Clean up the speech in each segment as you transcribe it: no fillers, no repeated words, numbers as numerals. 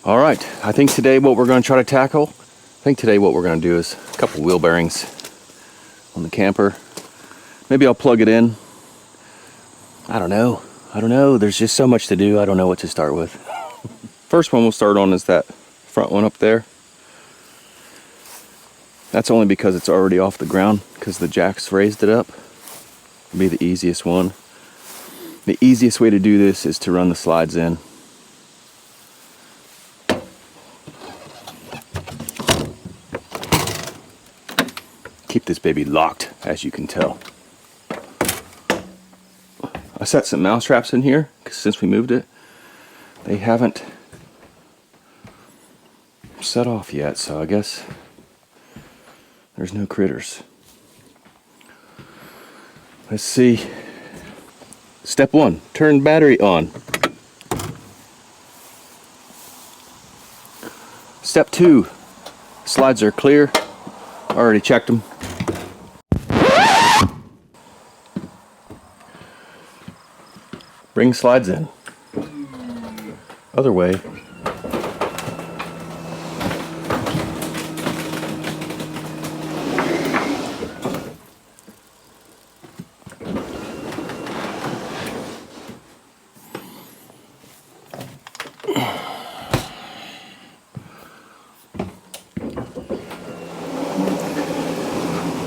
All right, I think today what we're going to try to tackle, do is a couple wheel bearings on the camper. Maybe I'll plug it in. I don't know. There's just so much to do. I don't know what to start with. First one we'll start on is that front one up there. That's only because it's already off the ground, because the jacks raised it up. It'll be the easiest one. The easiest way to do this is to run the slides in. Keep this baby locked, as you can tell. I set some mouse traps in here, because since we moved it, they haven't set off yet, so I guess there's no critters. Let's see. Step 1, turn battery on. Step 2, slides are clear. Already checked them. Bring slides in. Other way.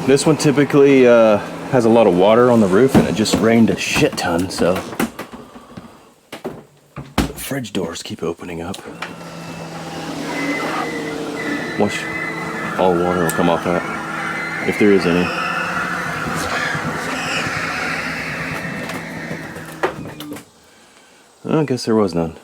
This one typically has a lot of water on the roof, and it just rained a shit ton, so the fridge doors keep opening up. Watch, all water will come off that, if there is any. I guess there was none.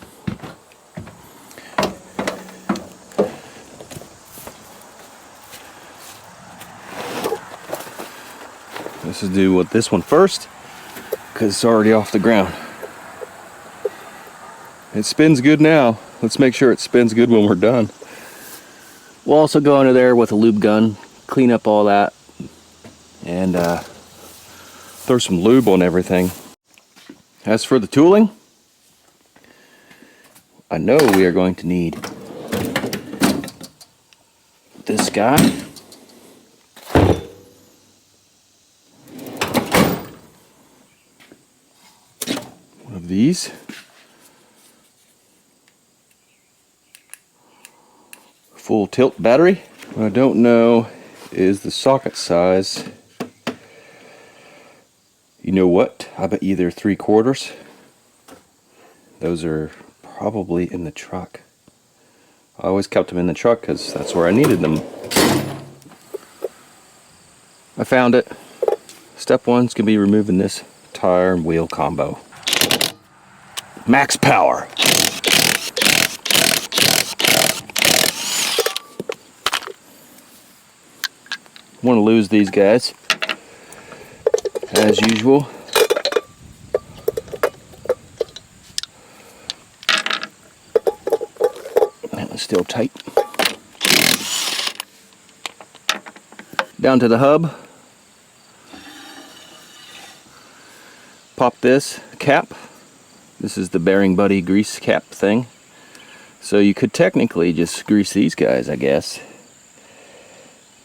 Let's just do with this one first, because it's already off the ground. It spins good now. Let's make sure it spins good when we're done. We'll also go under there with a lube gun, clean up all that, and throw some lube on everything. As for the tooling, I know we are going to need this guy. One of these. Full tilt battery. What I don't know is the socket size. You know what? I bet either 3/4. Those are probably in the truck. I always kept them in the truck because that's where I needed them. I found it. Step 1 is going to be removing this tire and wheel combo. Max power. Want to lose these guys as usual. That one's still tight. Down to the hub. Pop this cap. This is the Bearing Buddy grease cap thing. So you could technically just grease these guys, I guess.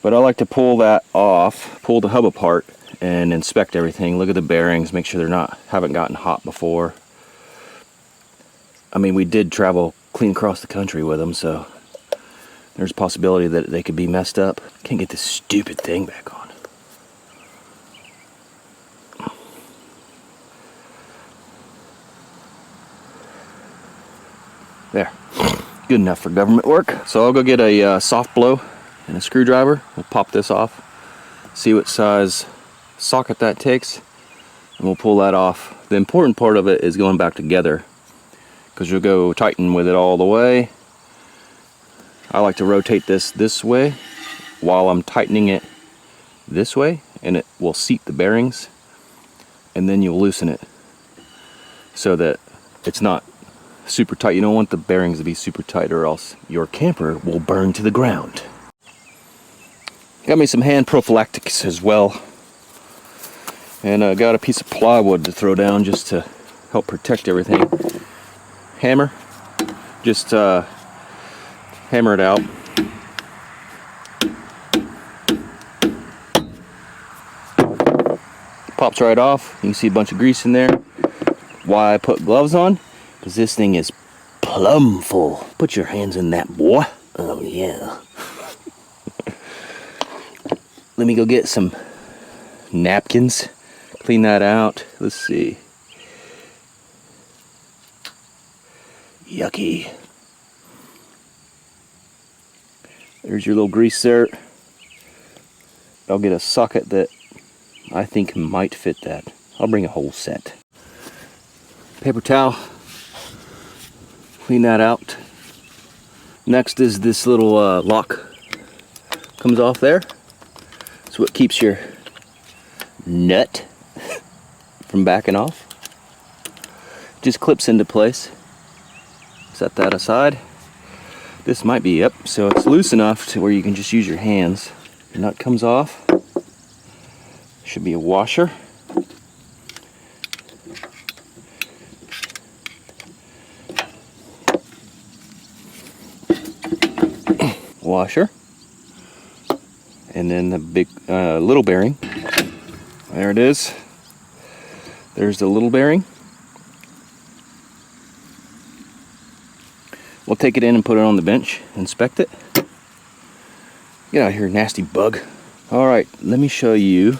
But I like to pull that off, pull the hub apart, and inspect everything. Look at the bearings, make sure haven't gotten hot before. I mean, we did travel clean across the country with them, so there's a possibility that they could be messed up. Can't get this stupid thing back on. There, good enough for government work. So I'll go get a soft blow and a screwdriver. We'll pop this off, see what size socket that takes, and we'll pull that off. The important part of it is going back together, because you'll go tighten with it all the way. I like to rotate this way while I'm tightening it this way, and it will seat the bearings, and then you'll loosen it so that it's not super tight. You don't want the bearings to be super tight, or else your camper will burn to the ground. Got me some hand prophylactics as well, and I got a piece of plywood to throw down just to help protect everything. Hammer, just hammer it out. Pops right off. You can see a bunch of grease in there. Why I put gloves on? Because this thing is plumb full. Put your hands in that, boy. Oh yeah. Let me go get some napkins. Clean that out. Let's see. Yucky. There's your little grease there. I'll get a socket that I think might fit that. I'll bring a whole set. Paper towel. Clean that out. Next is this little lock. Comes off there. It's what keeps your nut from backing off. Just clips into place. Set that aside. This might be up, so it's loose enough to where you can just use your hands. The nut comes off. Should be a washer. Washer. And then the big little bearing. There it is. There's the little bearing. We'll take it in and put it on the bench, inspect it. Get out of here, nasty bug. All right, let me show you.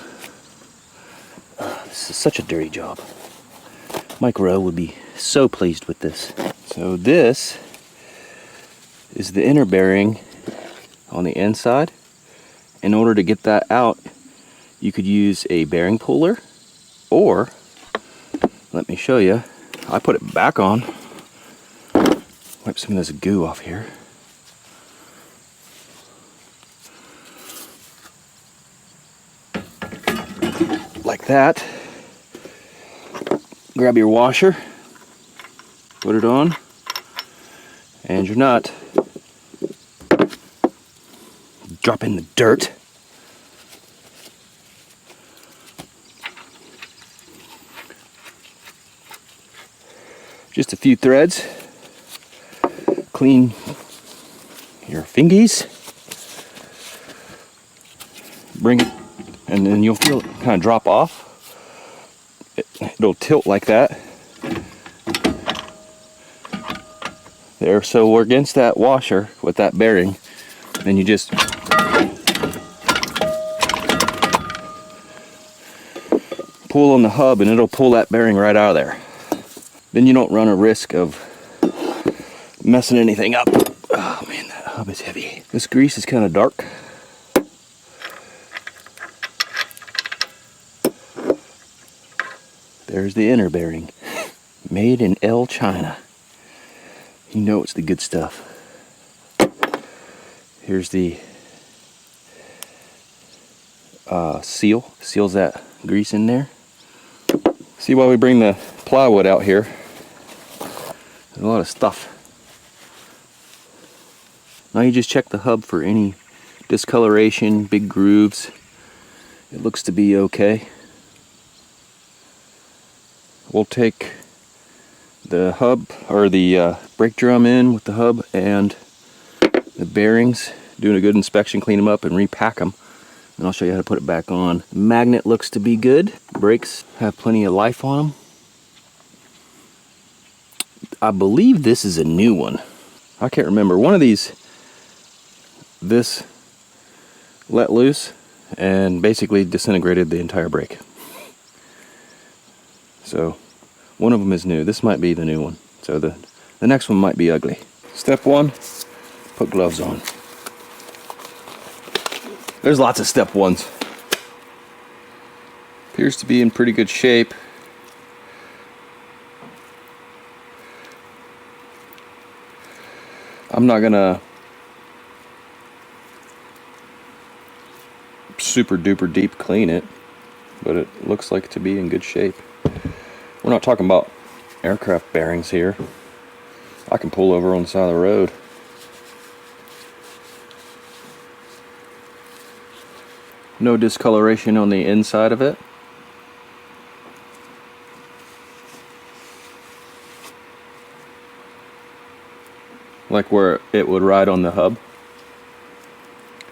This is such a dirty job. Mike Rowe would be so pleased with this. So this is the inner bearing on the inside. In order to get that out, you could use a bearing puller, or let me show you. I put it back on. Wipe some of this goo off here. Like that. Grab your washer, put it on, and your nut. Drop in the dirt. Just a few threads. Clean your fingies. Bring it, and then you'll feel it kind of drop off. It'll tilt like that. There, so we're against that washer with that bearing. Then you just pull on the hub and it'll pull that bearing right out of there. Then you don't run a risk of messing anything up. Oh man, that hub is heavy. This grease is kind of dark. There's the inner bearing. Made in El China. You know it's the good stuff. Here's the seal. Seals that grease in there. See, while we bring the plywood out here, there's a lot of stuff. Now you just check the hub for any discoloration, big grooves. It looks to be okay. We'll take the hub, or the brake drum in with the hub and the bearings, doing a good inspection, clean them up and repack them. And I'll show you how to put it back on. The magnet looks to be good. Brakes have plenty of life on them. I believe this is a new one. I can't remember. One of these, this let loose and basically disintegrated the entire brake. So one of them is new. This might be the new one. So the next one might be ugly. Step one, put gloves on. There's lots of step ones. Appears to be in pretty good shape. I'm not gonna super duper deep clean it, but it looks like to be in good shape. We're not talking about aircraft bearings here. I can pull over on the side of the road. No discoloration on the inside of it. like where it would ride on the hub.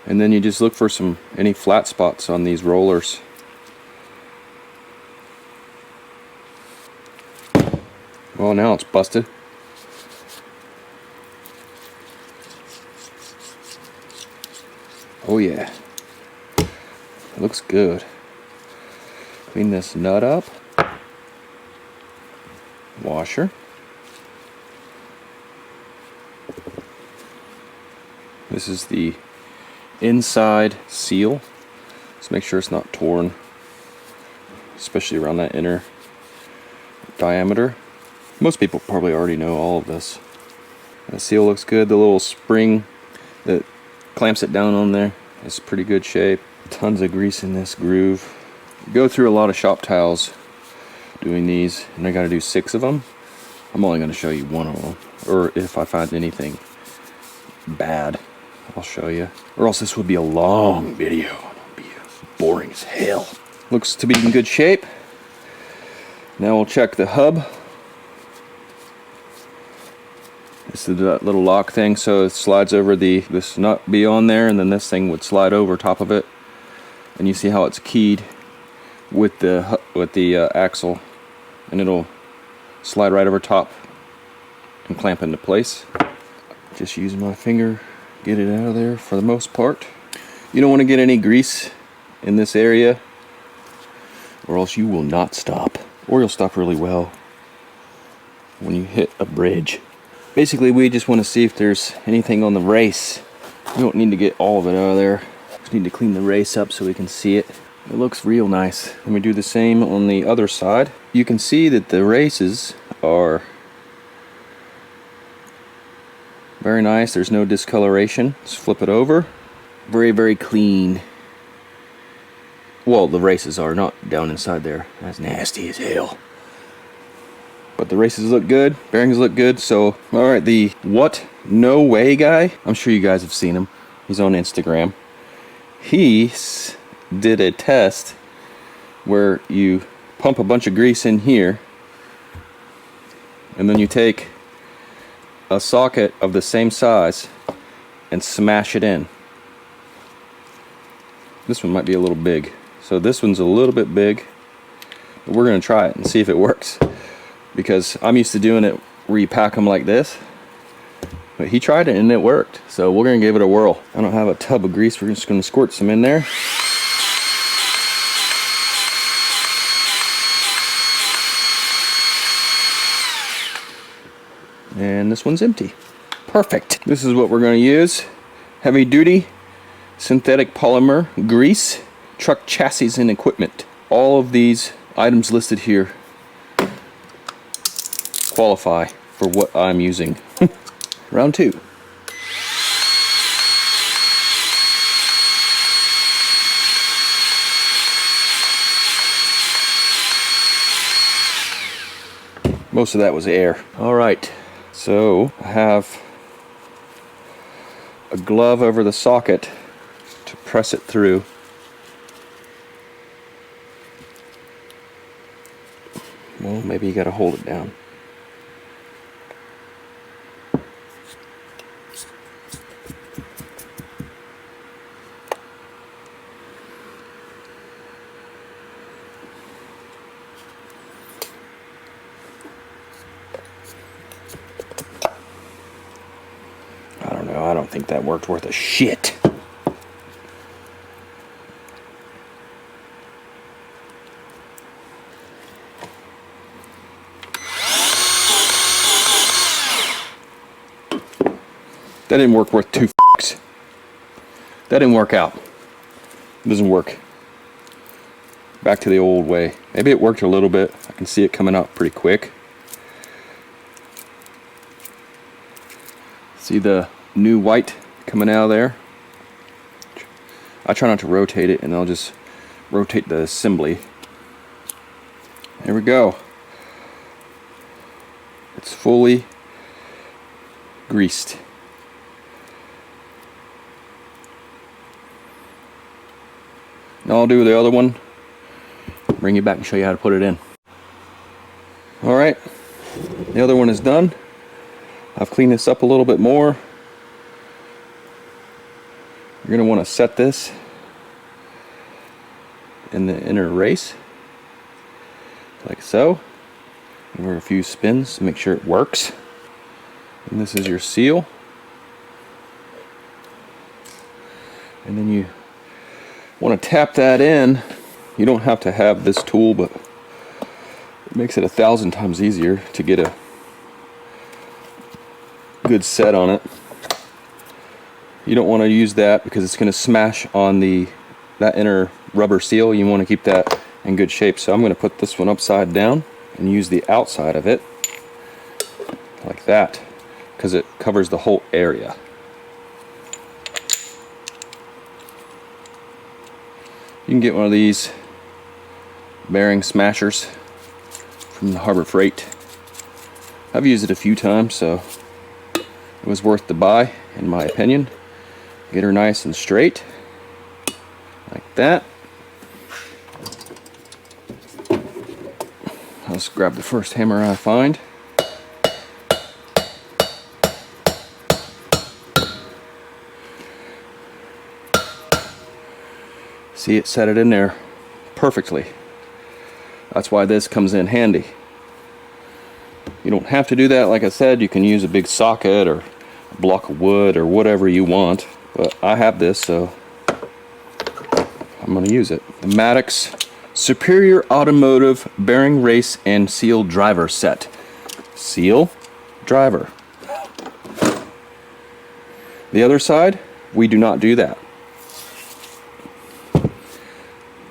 And then you just look for any flat spots on these rollers. Well, now it's busted. Oh yeah, it looks good. Clean this nut up. Washer. This is the inside seal. Let's make sure it's not torn, especially around that inner diameter. Most people probably already know all of this. The seal looks good. The little spring that clamps it down on there is pretty good shape. Tons of grease in this groove. Go through a lot of shop tiles doing these, and I got to do 6 of them. I'm only going to show you 1 of them, or if I find anything bad, I'll show you. Or else this would be a long video. It'll be boring as hell. Looks to be in good shape. Now we'll check the hub. This is that little lock thing, so it slides over this nut be on there, and then this thing would slide over top of it. And you see how it's keyed with the axle, and it'll slide right over top and clamp into place. Just using my finger, get it out of there for the most part. You don't want to get any grease in this area, or else you will not stop, or you'll stop really well when you hit a bridge. Basically, we just want to see if there's anything on the race. You don't need to get all of it out of there. Just need to clean the race up so we can see it. It looks real nice. Let me do the same on the other side. You can see that the races are very nice. There's no discoloration. Let's flip it over. Very, very clean. Well, the races are not down inside there. That's nasty as hell. But the races look good, bearings look good. So, alright, the What No Way guy, I'm sure you guys have seen him. He's on Instagram. He did a test where you pump a bunch of grease in here, and then you take a socket of the same size and smash it in. This one might be a little big. So this one's a little bit big, but we're going to try it and see if it works. Because I'm used to doing it where you pack them like this. But he tried it and it worked. So we're going to give it a whirl. I don't have a tub of grease. We're just going to squirt some in there. And this one's empty. Perfect. This is what we're going to use. Heavy duty synthetic polymer grease, truck chassis and equipment. All of these items listed here qualify for what I'm using. Round 2. Most of that was air. Alright, so I have a glove over the socket to press it through. Well, maybe you gotta hold it down. I don't think that worked worth a shit. That didn't work worth 2 fucks. That didn't work out. It doesn't work. Back to the old way. Maybe it worked a little bit. I can see it coming out pretty quick. See the new white coming out of there? I try not to rotate it, and I'll just rotate the assembly. There we go. It's fully greased. Now I'll do the other one, bring you back and show you how to put it in. Alright, the other one is done. I've cleaned this up a little bit more. You're going to want to set this in the inner race, like so. Give her a few spins to make sure it works. And this is your seal. And then you want to tap that in. You don't have to have this tool, but it makes it 1,000 times easier to get a good set on it. You don't want to use that because it's going to smash on that inner rubber seal. You want to keep that in good shape. So I'm going to put this one upside down and use the outside of it like that, because it covers the whole area. You can get one of these bearing smashers from the Harbor Freight. I've used it a few times, so it was worth the buy in my opinion. Get her nice and straight like that. I'll just grab the first hammer I find. See, it set it in there perfectly. That's why this comes in handy. You don't have to do that. Like I said, you can use a big socket or a block of wood or whatever you want, but I have this, so I'm going to use it. The Maddox Superior Automotive Bearing Race and Seal Driver Set. Seal, driver. The other side, we do not do that.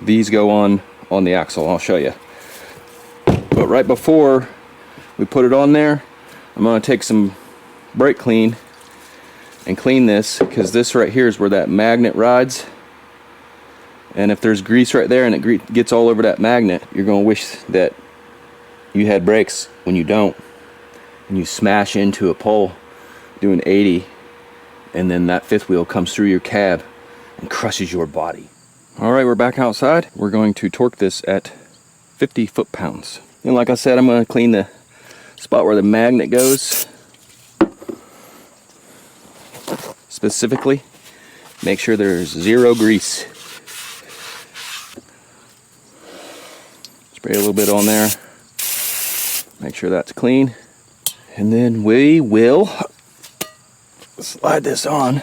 These go on the axle. I'll show you. But right before we put it on there, I'm going to take some brake clean and clean this, because this right here is where that magnet rides. And if there's grease right there and it gets all over that magnet, you're going to wish that you had brakes when you don't. And you smash into a pole doing 80, and then that fifth wheel comes through your cab and crushes your body. Alright, we're back outside. We're going to torque this at 50 foot-pounds. And like I said, I'm going to clean the spot where the magnet goes. Specifically, make sure there's zero grease. Spray a little bit on there. Make sure that's clean. And then we will slide this on.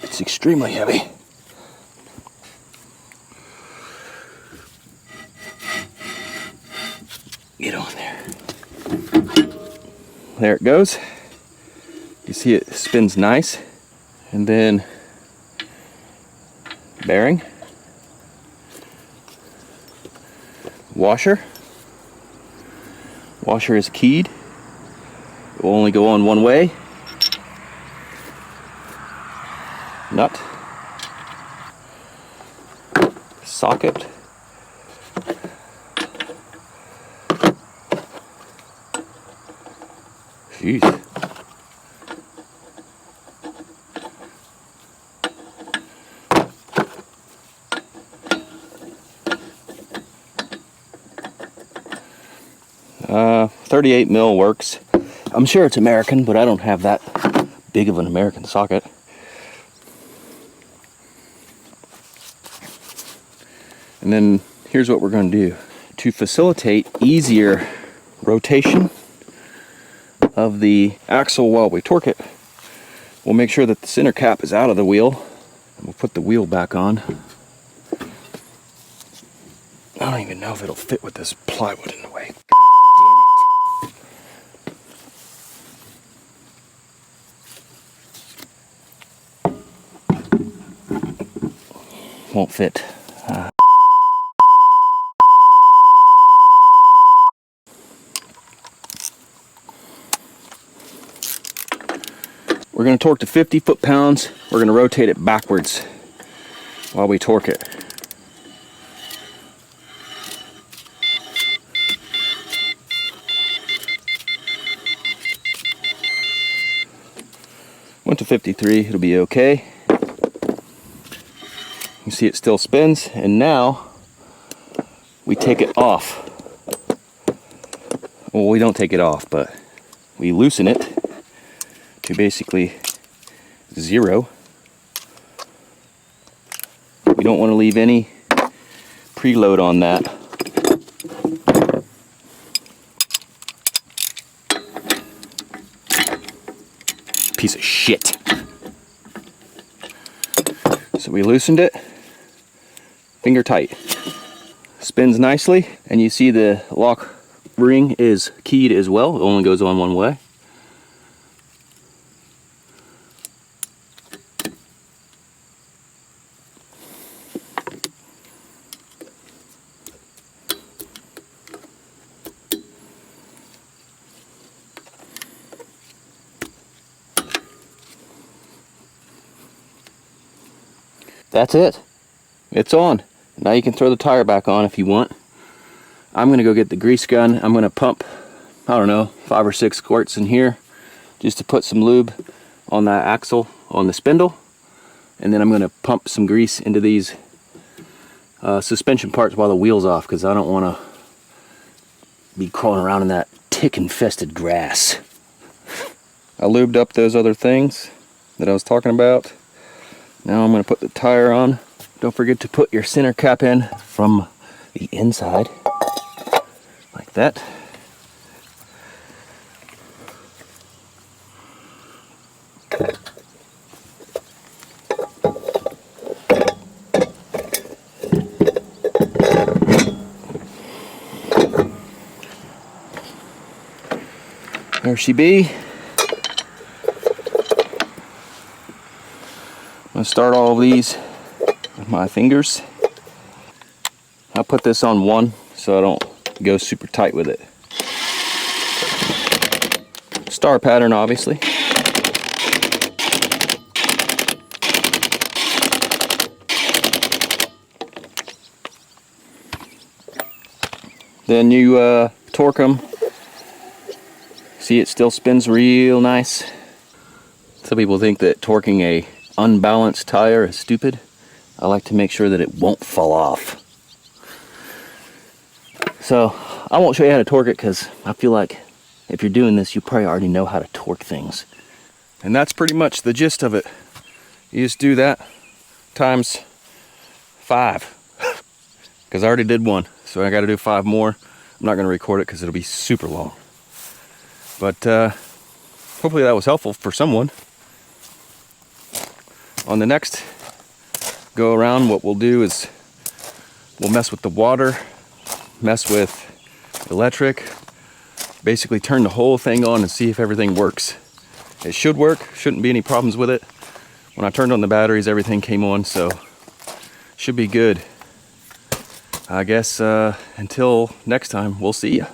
It's extremely heavy. Get on there. There it goes. You see it spins nice. And then bearing, washer. Washer is keyed. It will only go on one way. Nut, socket, jeez. Uh, 38 mil works. I'm sure it's American, but I don't have that big of an American socket. And then here's what we're going to do. To facilitate easier rotation of the axle while we torque it, we'll make sure that the center cap is out of the wheel. And we'll put the wheel back on. I don't even know if it'll fit with this plywood in the way. God damn it. Won't fit. We're going to torque to 50 foot-pounds. We're going to rotate it backwards while we torque it. Went to 53, it'll be okay. You see it still spins, and now we take it off. Well, we don't take it off, but we loosen it to basically 0. We don't want to leave any preload on that. Piece of shit. So we loosened it, finger tight. Spins nicely, and you see the lock ring is keyed as well. It only goes on one way. That's it. It's on. Now you can throw the tire back on if you want. I'm gonna go get the grease gun. I'm gonna pump, I don't know, 5 or 6 squirts in here just to put some lube on that axle on the spindle. And then I'm gonna pump some grease into these suspension parts while the wheel's off, because I don't wanna be crawling around in that tick-infested grass. I lubed up those other things that I was talking about. Now I'm going to put the tire on. Don't forget to put your center cap in from the inside, like that. There she be. I'm going to start all of these with my fingers. I'll put this on 1 so I don't go super tight with it. Star pattern, obviously. Then you torque them. See, it still spins real nice. Some people think that torquing a unbalanced tire is stupid. I like to make sure that it won't fall off. So I won't show you how to torque it, because I feel like if you're doing this, you probably already know how to torque things. And that's pretty much the gist of it. You just do that times 5. Because I already did 1, so I got to do 5 more. I'm not going to record it because it'll be super long. But hopefully that was helpful for someone. On the next go around, what we'll do is we'll mess with the water, mess with electric, basically turn the whole thing on and see if everything works. It should work, shouldn't be any problems with it. When I turned on the batteries, everything came on, so should be good. I guess until next time, we'll see ya.